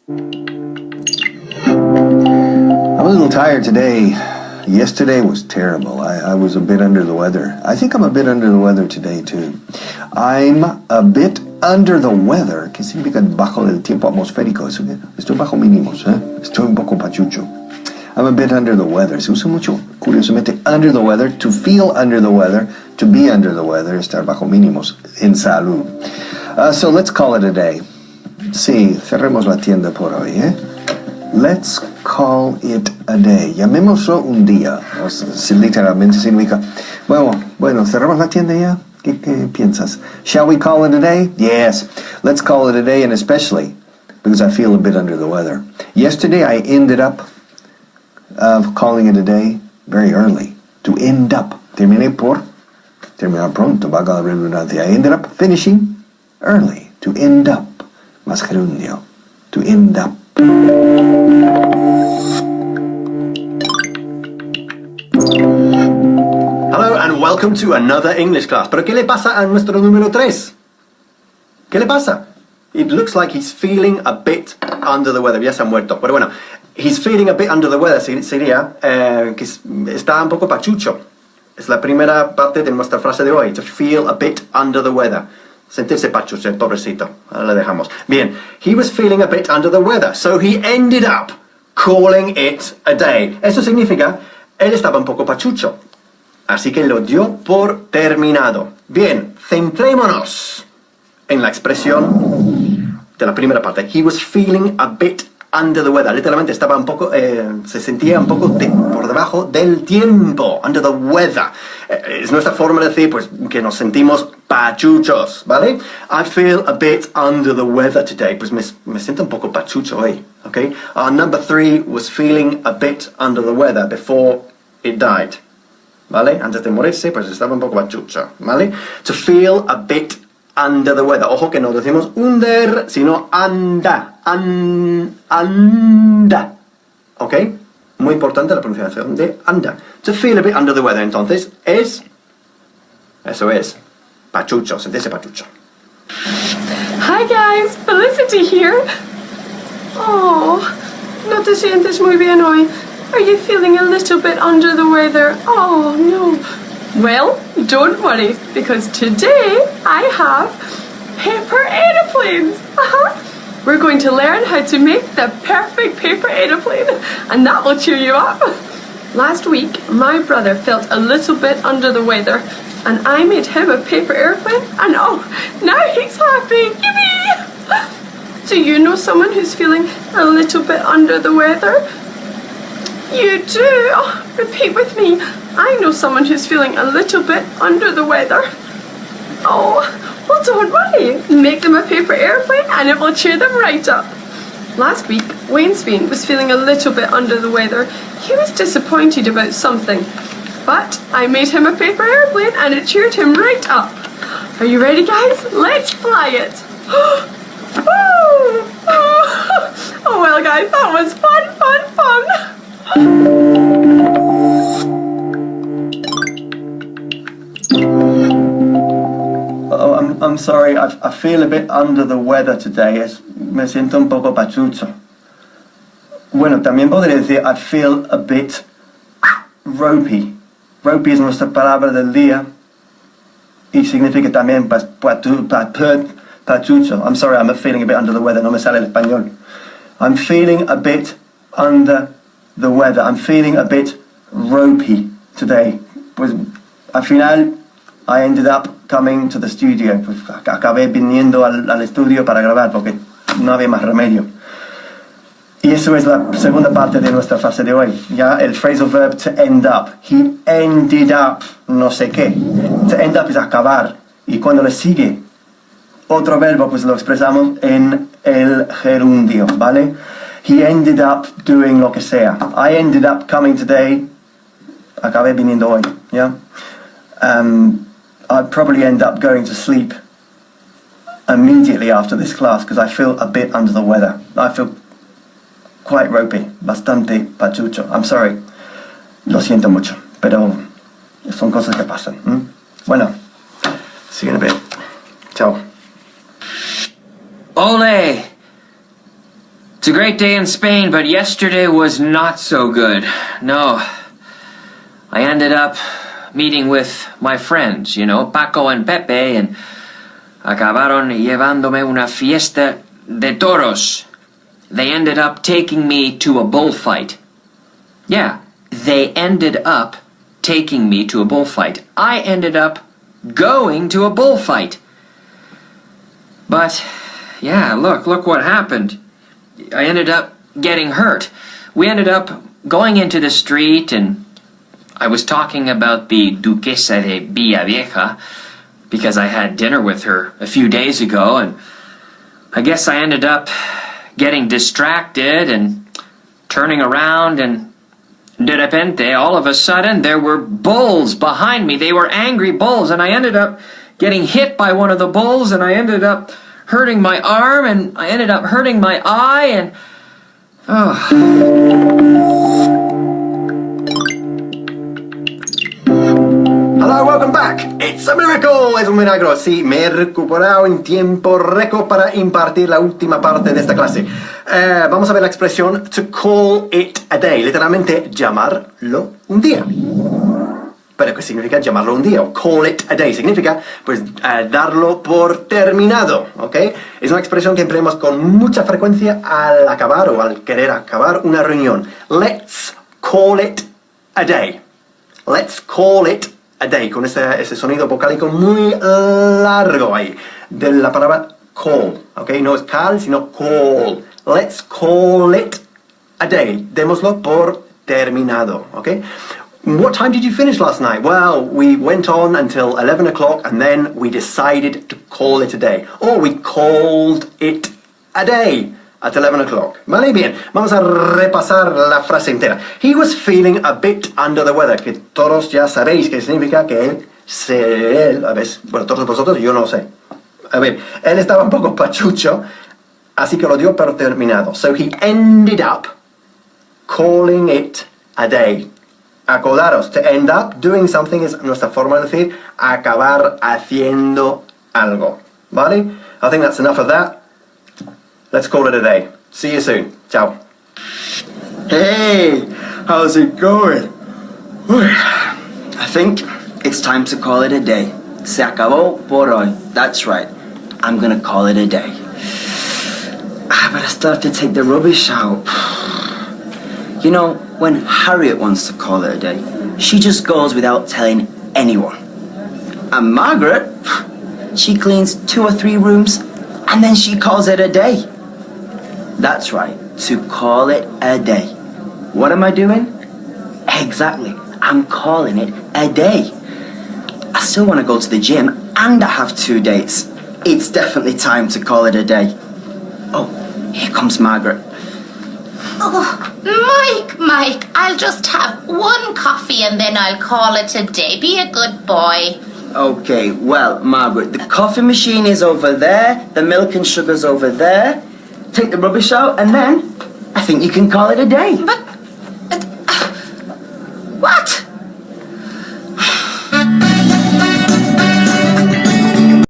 I'm a little tired today. Yesterday was terrible. I was a bit under the weather. I think I'm a bit under the weather today too. I'm a bit under the weather. ¿Qué significa bajo el tiempo atmosférico? Estoy bajo mínimos, ¿eh? Estoy un poco pachucho. I'm a bit under the weather. Se usa mucho, curiosamente, under the weather, to feel under the weather, to be under the weather, estar bajo mínimos en salud. So let's call it a day. Sí, cerremos la tienda por hoy, ¿eh? Let's call it a day. Llamémoslo un día. Literalmente significa, bueno, cerramos la tienda ya. ¿Qué piensas? Shall we call it a day? Yes. Let's call it a day, and especially because I feel a bit under the weather. Yesterday I ended up calling it a day very early. To end up. Terminar pronto, valga la redundancia. I ended up finishing early. To end up. Más gerundio. To end up. Hello and welcome to another English class. ¿Pero qué le pasa a nuestro número 3? ¿Qué le pasa? It looks like he's feeling a bit under the weather. Ya se ha muerto. Pero bueno, he's feeling a bit under the weather sería que está un poco pachucho. Es la primera parte de nuestra frase de hoy. To feel a bit under the weather. Sentirse pachucho, pobrecito. Ahora le dejamos. Bien, he was feeling a bit under the weather. So he ended up calling it a day. Eso significa, él estaba un poco pachucho. Así que lo dio por terminado. Bien, centrémonos en la expresión de la primera parte. He was feeling a bit under the weather. Literalmente estaba un poco, se sentía un poco por debajo del tiempo. Under the weather. Es nuestra forma de decir, pues, que nos sentimos pachuchos, ¿vale? I feel a bit under the weather today. Pues me siento un poco pachucho hoy, okay? Our number 3 was feeling a bit under the weather before it died. ¿Vale? Antes de morirse, pues estaba un poco pachucho, ¿vale? To feel a bit under the weather. Ojo que no decimos under, sino anda. Anda. ¿Ok? Muy importante la pronunciación de anda. To feel a bit under the weather, entonces, eso es, pachucho, sentirse pachucho. Hi guys, Felicity here. Oh, no te sientes muy bien hoy. Are you feeling a little bit under the weather? Oh no. Well, don't worry, because today I have paper aeroplanes. We're going to learn how to make the perfect paper aeroplane, and that will cheer you up. Last week, my brother felt a little bit under the weather, and I made him a paper airplane, and oh, now he's happy. Yippee! Do you know someone who's feeling a little bit under the weather? You do? Oh, repeat with me. I know someone who's feeling a little bit under the weather. Oh, well, don't worry. Make them a paper airplane and it will cheer them right up. Last week, Wayne Spain was feeling a little bit under the weather. He was disappointed about something. But I made him a paper airplane and it cheered him right up. Are you ready, guys? Let's fly it. Oh, well, guys, that was fun. Oh, I'm sorry, I feel a bit under the weather today. Me siento un poco pachucho. Bueno, también podría decir I feel a bit ropey. Ropey es nuestra palabra del día y significa también pachucho. I'm sorry, I'm feeling a bit under the weather, no me sale el español. I'm feeling a bit under the weather. I'm feeling a bit ropey today. Pues al final I ended up coming to the studio. Pues acabé viniendo al estudio para grabar porque no había más remedio. Y eso es la segunda parte de nuestra frase de hoy. Ya el phrasal verb to end up. He ended up no sé qué. To end up es acabar. Y cuando le sigue otro verbo, pues lo expresamos en el gerundio, ¿vale? He ended up doing lo que sea. I ended up coming today. Acabé viniendo hoy, yeah? I'd probably end up going to sleep immediately after this class because I feel a bit under the weather. I feel quite ropey, bastante pachucho. I'm sorry. Lo siento mucho, pero son cosas que pasan. Bueno, see you in a bit. Ciao. Ole! It's a great day in Spain, but yesterday was not so good. No. I ended up meeting with my friends, you know, Paco and Pepe, and acabaron llevándome una fiesta de toros. They ended up taking me to a bullfight. Yeah, they ended up taking me to a bullfight. I ended up going to a bullfight. But, yeah, look what happened. I ended up getting hurt. We ended up going into the street, and I was talking about the Duquesa de Villavieja because I had dinner with her a few days ago, and I guess I ended up getting distracted and turning around, and de repente, all of a sudden, there were bulls behind me. They were angry bulls, and I ended up getting hit by one of the bulls, and I ended up hurting my arm, and I ended up hurting my eye, and Hello, welcome back. It's a miracle. Es un milagro. Sí, me he recuperado en tiempo récord para impartir la última parte de esta clase. Vamos a ver la expresión to call it a day. Literalmente, llamarlo un día. ¿Pero qué significa llamarlo un día? O call it a day. Significa, pues, darlo por terminado, ¿ok? Es una expresión que empleamos con mucha frecuencia al acabar o al querer acabar una reunión. Let's call it a day. Let's call it a day. Con ese sonido vocálico muy largo ahí. De la palabra call, ¿ok? No es call, sino call. Let's call it a day. Démoslo por terminado, ¿ok? What time did you finish last night? Well, we went on until 11 o'clock and then we decided to call it a day. Or we called it a day at 11 o'clock. Vale, bien. Vamos a repasar la frase entera. He was feeling a bit under the weather. Que todos ya sabéis que significa que él, a ver, bueno, todos vosotros, yo no sé. A ver, él estaba un poco pachucho, así que lo dio por terminado. So he ended up calling it a day. Acordaros, to end up doing something es nuestra forma de decir acabar haciendo algo. ¿Vale? I think that's enough of that. Let's call it a day. See you soon. Ciao. Hey, how's it going? I think it's time to call it a day. Se acabó por hoy. That's right. I'm gonna call it a day. But I still have to take the rubbish out. You know, when Harriet wants to call it a day, she just goes without telling anyone. And Margaret, she cleans 2 or 3 rooms and then she calls it a day. That's right, to call it a day. What am I doing? Exactly, I'm calling it a day. I still want to go to the gym and I have 2 dates. It's definitely time to call it a day. Oh, here comes Margaret. Oh, Mike, I'll just have 1 coffee and then I'll call it a day. Be a good boy. Okay, well, Margaret, the coffee machine is over there, the milk and sugar's over there. Take the rubbish out and then I think you can call it a day. But